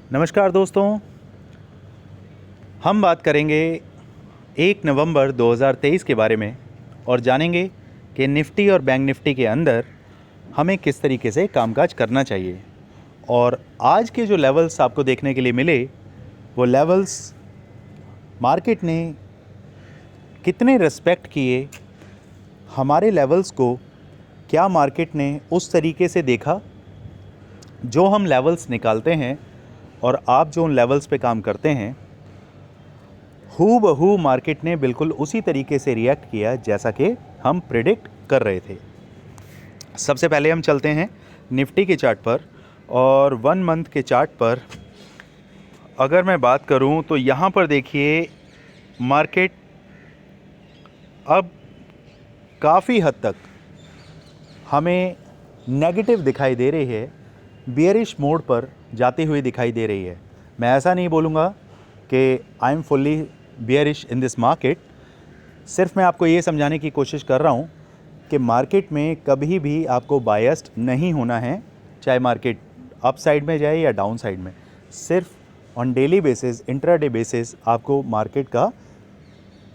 नमस्कार दोस्तों, हम बात करेंगे 1 नवंबर 2023 के बारे में और जानेंगे कि निफ्टी और बैंक निफ्टी के अंदर हमें किस तरीके से कामकाज करना चाहिए। और आज के जो लेवल्स आपको देखने के लिए मिले, वो लेवल्स मार्केट ने कितने रिस्पेक्ट किए, हमारे लेवल्स को क्या मार्केट ने उस तरीके से देखा जो हम लेवल्स निकालते हैं और आप जो उन लेवल्स पे काम करते हैं, हूबहू मार्केट ने बिल्कुल उसी तरीके से रिएक्ट किया जैसा कि हम प्रिडिक्ट कर रहे थे। सबसे पहले हम चलते हैं निफ्टी के चार्ट पर, और 1 मंथ के चार्ट पर अगर मैं बात करूं तो यहाँ पर देखिए मार्केट अब काफ़ी हद तक हमें नेगेटिव दिखाई दे रही है, बियरिश मोड पर जाती हुई दिखाई दे रही है। मैं ऐसा नहीं बोलूँगा कि I am fully bearish in this market, सिर्फ मैं आपको ये समझाने की कोशिश कर रहा हूँ कि मार्केट में कभी भी आपको बायस्ड नहीं होना है, चाहे मार्केट अप साइड में जाए या डाउन साइड में। सिर्फ on daily basis, intraday basis आपको मार्केट का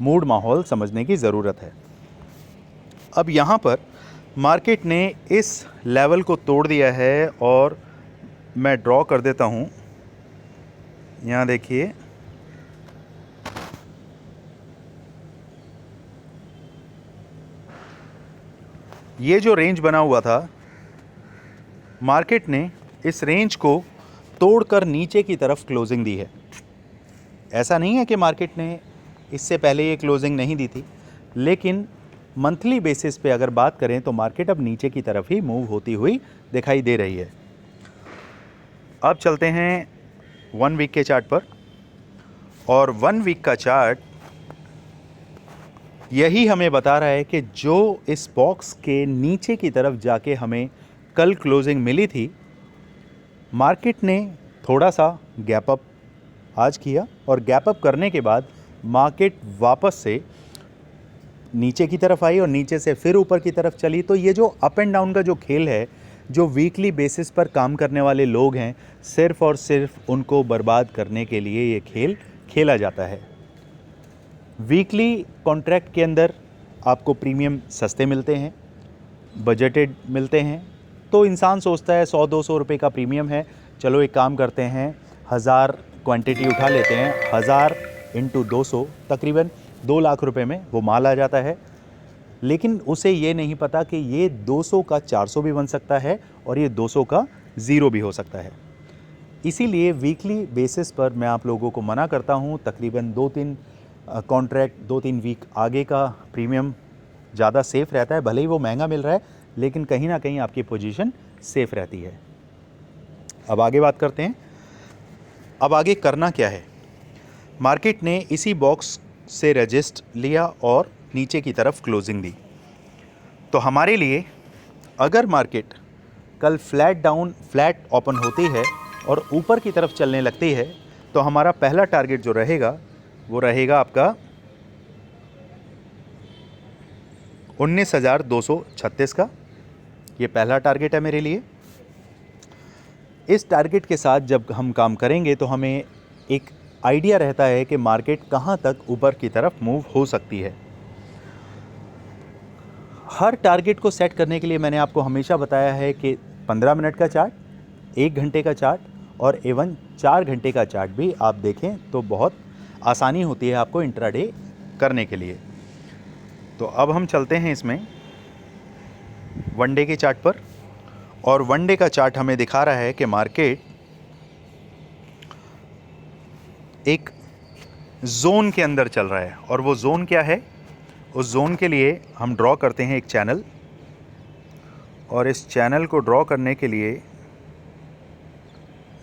मूड माहौल समझने की ज़रूरत है। अब यहाँ पर मार्केट ने इस लेवल को तोड़ दिया है और मैं ड्रॉ कर देता हूँ। यहाँ देखिए, ये जो रेंज बना हुआ था, मार्केट ने इस रेंज को तोड़कर नीचे की तरफ क्लोजिंग दी है। ऐसा नहीं है कि मार्केट ने इससे पहले ये क्लोजिंग नहीं दी थी, लेकिन मंथली बेसिस पे अगर बात करें तो मार्केट अब नीचे की तरफ ही मूव होती हुई दिखाई दे रही है। अब चलते हैं 1 वीक के चार्ट पर, और 1 वीक का चार्ट यही हमें बता रहा है कि जो इस बॉक्स के नीचे की तरफ जाके हमें कल क्लोजिंग मिली थी, मार्केट ने थोड़ा सा गैप अप आज किया, और गैप अप करने के बाद मार्केट वापस से नीचे की तरफ आई और नीचे से फिर ऊपर की तरफ चली। तो ये जो अप एंड डाउन का जो खेल है, जो वीकली बेसिस पर काम करने वाले लोग हैं, सिर्फ़ और सिर्फ उनको बर्बाद करने के लिए ये खेल खेला जाता है। वीकली कॉन्ट्रैक्ट के अंदर आपको प्रीमियम सस्ते मिलते हैं, बजटेड मिलते हैं, तो इंसान सोचता है 100-200 रुपये का प्रीमियम है, चलो एक काम करते हैं 1000 क्वांटिटी उठा लेते हैं, 1000 इंटू 200 तकरीबन 2 लाख रुपए में वो माल आ जाता है। लेकिन उसे ये नहीं पता कि ये 200 का 400 भी बन सकता है और ये 200 का 0 भी हो सकता है। इसीलिए वीकली बेसिस पर मैं आप लोगों को मना करता हूँ, तकरीबन 2-3 कॉन्ट्रैक्ट 2-3 वीक आगे का प्रीमियम ज़्यादा सेफ़ रहता है। भले ही वो महंगा मिल रहा है, लेकिन कहीं ना कहीं आपकी पोजीशन सेफ़ रहती है। अब आगे बात करते हैं। अब आगे करना क्या है। मार्केट ने इसी बॉक्स से रजिस्ट लिया और नीचे की तरफ क्लोजिंग दी। तो हमारे लिए अगर मार्केट कल फ्लैट ओपन होती है और ऊपर की तरफ चलने लगती है, तो हमारा पहला टारगेट जो रहेगा वो रहेगा आपका 19,236 का। ये पहला टारगेट है मेरे लिए। इस टारगेट के साथ जब हम काम करेंगे तो हमें एक आइडिया रहता है कि मार्केट कहाँ तक ऊपर की तरफ मूव हो सकती है। हर टारगेट को सेट करने के लिए मैंने आपको हमेशा बताया है कि 15 मिनट का चार्ट, 1 घंटे का चार्ट और एवन 4 घंटे का चार्ट भी आप देखें तो बहुत आसानी होती है आपको इंट्राडे करने के लिए। तो अब हम चलते हैं इसमें 1 डे के चार्ट पर, और 1 डे का चार्ट हमें दिखा रहा है कि मार्केट एक जोन के अंदर चल रहा है। और वो जोन क्या है, उस जोन के लिए हम ड्रॉ करते हैं एक चैनल, और इस चैनल को ड्रॉ करने के लिए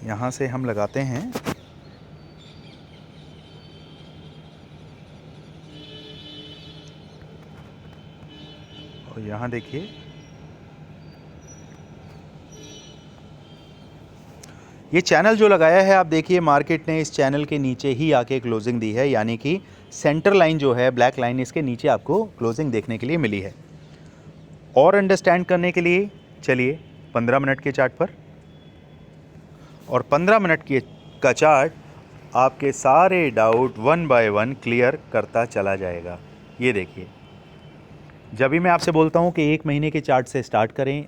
यहाँ से हम लगाते हैं और यहाँ देखिए ये चैनल जो लगाया है, आप देखिए मार्केट ने इस चैनल के नीचे ही आके क्लोजिंग दी है, यानी कि सेंटर लाइन जो है, ब्लैक लाइन, इसके नीचे आपको क्लोजिंग देखने के लिए मिली है। और अंडरस्टैंड करने के लिए चलिए 15 मिनट के चार्ट पर, और 15 मिनट के का चार्ट आपके सारे doubt one by one clear करता चला जाएगा। ये देखिए, जब भी मैं आपसे बोलता हूँ कि 1 महीने के चार्ट से स्टार्ट करें,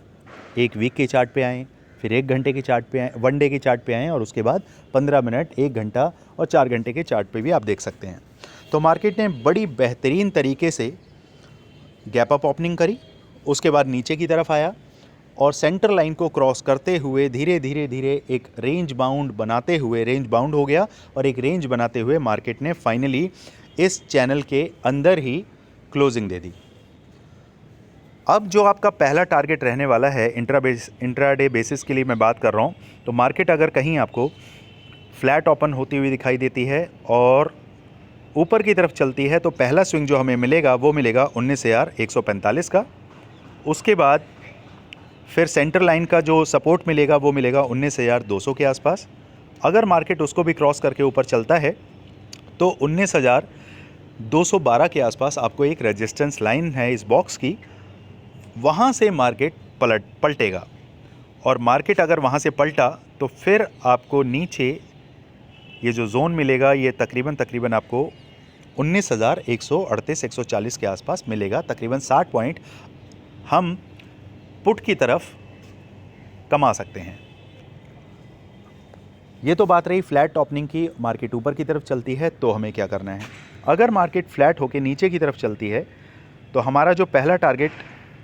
1 वीक के चार्ट पे आएँ, फिर 1 घंटे के चार्ट पे आएँ, 1 डे के चार्ट पे आएँ और उसके बाद 15 मिनट, 1 घंटा और 4 घंटे के चार्ट पे भी आप देख सकते हैं। तो मार्केट ने बड़ी बेहतरीन तरीके से गैप अप ओपनिंग करी, उसके बाद नीचे की तरफ आया और सेंटर लाइन को क्रॉस करते हुए धीरे धीरे धीरे एक रेंज बाउंड बनाते हुए रेंज बाउंड हो गया और एक रेंज बनाते हुए मार्केट ने फाइनली इस चैनल के अंदर ही क्लोजिंग दे दी। अब जो आपका पहला टारगेट रहने वाला है इंट्राडे बेसिस के लिए मैं बात कर रहा हूँ, तो मार्केट अगर कहीं आपको फ्लैट ओपन होती हुई दिखाई देती है और ऊपर की तरफ चलती है तो पहला स्विंग जो हमें मिलेगा वो मिलेगा 19,145 का। उसके बाद फिर सेंटर लाइन का जो सपोर्ट मिलेगा वो मिलेगा 19,200 के आसपास। अगर मार्केट उसको भी क्रॉस करके ऊपर चलता है तो 19,212 के आसपास आपको एक रेजिस्टेंस लाइन है इस बॉक्स की, वहाँ से मार्केट पलटेगा और मार्केट अगर वहाँ से पलटा तो फिर आपको नीचे ये जो जोन मिलेगा ये तकरीबन आपको 19,138-140 के आसपास मिलेगा। तकरीबन 60 पॉइंट हम पुट की तरफ कमा सकते हैं। ये तो बात रही फ्लैट ओपनिंग की, मार्केट ऊपर की तरफ चलती है तो हमें क्या करना है। अगर मार्केट फ्लैट होकर नीचे की तरफ चलती है तो हमारा जो पहला टारगेट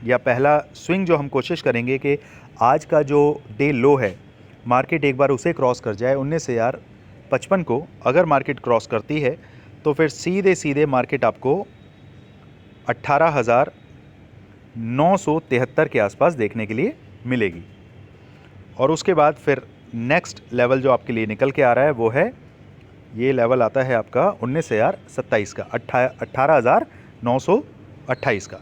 या पहला स्विंग जो हम कोशिश करेंगे कि आज का जो डे लो है मार्केट एक बार उसे क्रॉस कर जाए 19,055 को। अगर मार्केट क्रॉस करती है तो फिर सीधे मार्केट आपको 18,973 के आसपास देखने के लिए मिलेगी और उसके बाद फिर नेक्स्ट लेवल जो आपके लिए निकल के आ रहा है वो है, ये लेवल आता है आपका 19,027 का, 18,928 का।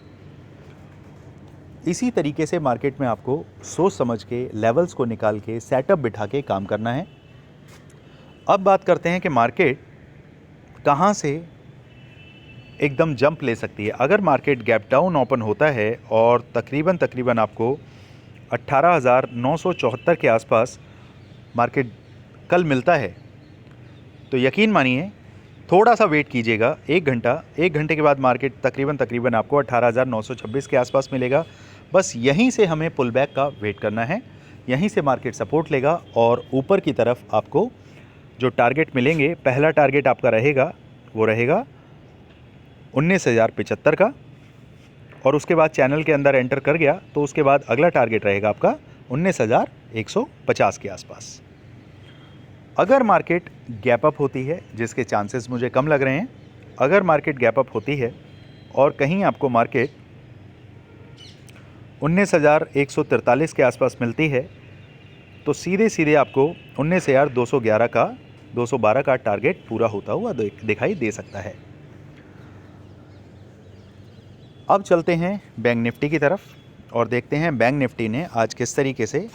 इसी तरीके से मार्केट में आपको सोच समझ के लेवल्स को निकाल के सेटअप बिठा के काम करना है। अब बात करते हैं कि मार्केट कहाँ से एकदम जंप ले सकती है। अगर मार्केट गैप डाउन ओपन होता है और तकरीबन आपको 18,974 के आसपास मार्केट कल मिलता है तो यकीन मानिए थोड़ा सा वेट कीजिएगा, 1 घंटे के बाद मार्केट तकरीबन आपको 18,926 के आसपास मिलेगा। बस यहीं से हमें पुल बैक का वेट करना है, यहीं से मार्केट सपोर्ट लेगा और ऊपर की तरफ आपको जो टारगेट मिलेंगे, पहला टारगेट आपका रहेगा वो रहेगा 19,075 का और उसके बाद चैनल के अंदर एंटर कर गया तो उसके बाद अगला टारगेट रहेगा आपका 19,150 के आसपास। अगर मार्केट गैप अप होती है, जिसके चांसेस मुझे कम लग रहे हैं, अगर मार्केट गैप अप होती है और कहीं आपको मार्केट 19,143 के आसपास मिलती है तो सीधे आपको 19,212 का टारगेट पूरा होता हुआ दिखाई दे सकता है। अब चलते हैं बैंक निफ्टी की तरफ और देखते हैं बैंक निफ्टी ने आज किस तरीके से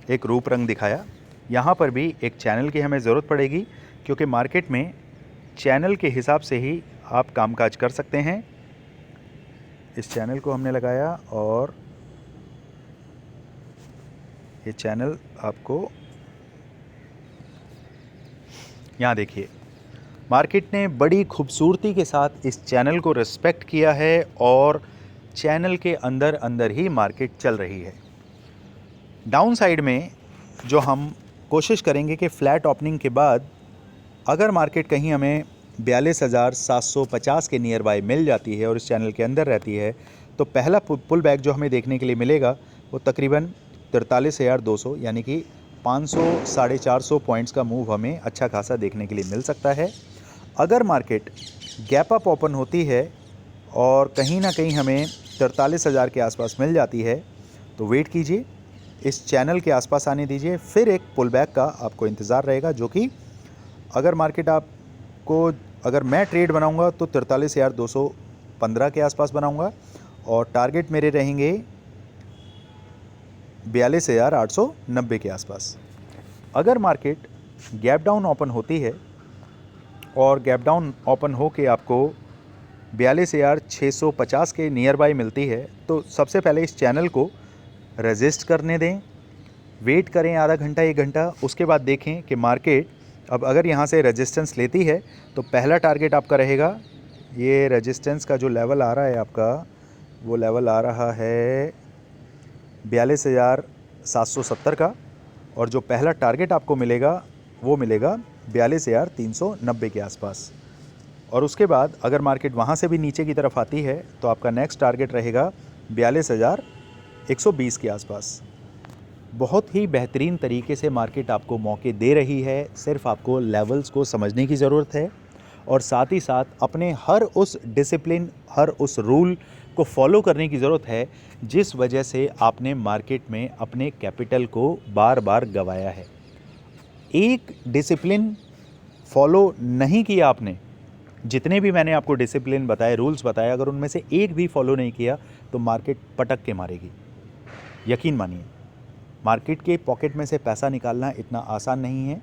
एक रूप रंग दिखाया। यहाँ पर भी एक चैनल की हमें ज़रूरत पड़ेगी क्योंकि मार्केट में चैनल के हिसाब से ही आप कामकाज कर सकते हैं। इस चैनल को हमने लगाया और ये चैनल आपको यहाँ देखिए, मार्केट ने बड़ी खूबसूरती के साथ इस चैनल को रिस्पेक्ट किया है और चैनल के अंदर ही मार्केट चल रही है। डाउन साइड में जो हम कोशिश करेंगे कि फ्लैट ओपनिंग के बाद अगर मार्केट कहीं हमें 42,750 के नियर बाय मिल जाती है और इस चैनल के अंदर रहती है तो पहला पुल बैक जो हमें देखने के लिए मिलेगा वो तकरीबन 43,200 यानी कि 500-450 पॉइंट्स का मूव हमें अच्छा खासा देखने के लिए मिल सकता है। अगर मार्केट गैप अप ओपन होती है और कहीं ना कहीं हमें 43,000 के आसपास मिल जाती है तो वेट कीजिए, इस चैनल के आसपास आने दीजिए, फिर एक पुल बैक का आपको इंतज़ार रहेगा जो कि अगर मार्केट अगर मैं ट्रेड बनाऊंगा तो 43,215 के आसपास बनाऊंगा और टारगेट मेरे रहेंगे 42,890 के आसपास। अगर मार्केट गैप डाउन ओपन होती है और गैप डाउन ओपन हो के आपको 42,650 के नियर बाय मिलती है तो सबसे पहले इस चैनल को रेजिस्ट करने दें वेट करें आधा घंटा 1 घंटा, उसके बाद देखें कि मार्केट अब अगर यहाँ से रेजिस्टेंस लेती है तो पहला टारगेट आपका रहेगा, ये रेजिस्टेंस का जो लेवल आ रहा है आपका, वो लेवल आ रहा है 42,770 का, और जो पहला टारगेट आपको मिलेगा वो मिलेगा 42,390 के आसपास। और उसके बाद अगर मार्केट वहाँ से भी नीचे की तरफ आती है तो आपका नेक्स्ट टारगेट रहेगा 42,120 के आसपास। बहुत ही बेहतरीन तरीके से मार्केट आपको मौके दे रही है, सिर्फ आपको लेवल्स को समझने की ज़रूरत है और साथ ही साथ अपने हर उस डिसिप्लिन, हर उस रूल को फॉलो करने की ज़रूरत है जिस वजह से आपने मार्केट में अपने कैपिटल को बार बार गंवाया है। एक डिसिप्लिन फॉलो नहीं किया आपने, जितने भी मैंने आपको डिसिप्लिन बताए, रूल्स बताए, अगर उनमें से एक भी फॉलो नहीं किया तो मार्केट पटक के मारेगी। यकीन मानिए, मार्केट के पॉकेट में से पैसा निकालना इतना आसान नहीं है।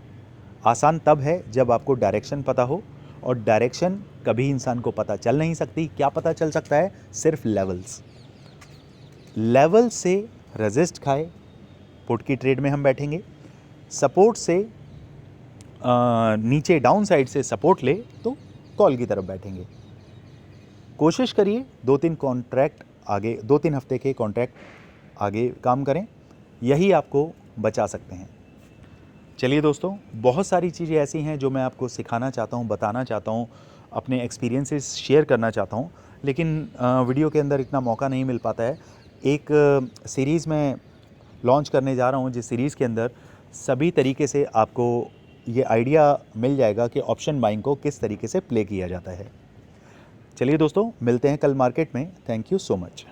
आसान तब है जब आपको डायरेक्शन पता हो, और डायरेक्शन कभी इंसान को पता चल नहीं सकती। क्या पता चल सकता है? सिर्फ लेवल्स। लेवल से रेजिस्ट खाए, पुट की ट्रेड में हम बैठेंगे। सपोर्ट से नीचे डाउन साइड से सपोर्ट ले तो कॉल की तरफ बैठेंगे। कोशिश करिए 2-3 कॉन्ट्रैक्ट आगे, 2-3 हफ्ते के कॉन्ट्रैक्ट आगे काम करें, यही आपको बचा सकते हैं। चलिए दोस्तों, बहुत सारी चीज़ें ऐसी हैं जो मैं आपको सिखाना चाहता हूँ, बताना चाहता हूँ, अपने एक्सपीरियंसेस शेयर करना चाहता हूँ, लेकिन वीडियो के अंदर इतना मौका नहीं मिल पाता है। एक सीरीज़ में लॉन्च करने जा रहा हूँ, जिस सीरीज़ के अंदर सभी तरीके से आपको ये आइडिया मिल जाएगा कि ऑप्शन बाइंग को किस तरीके से प्ले किया जाता है। चलिए दोस्तों, मिलते हैं कल मार्केट में। Thank you so much.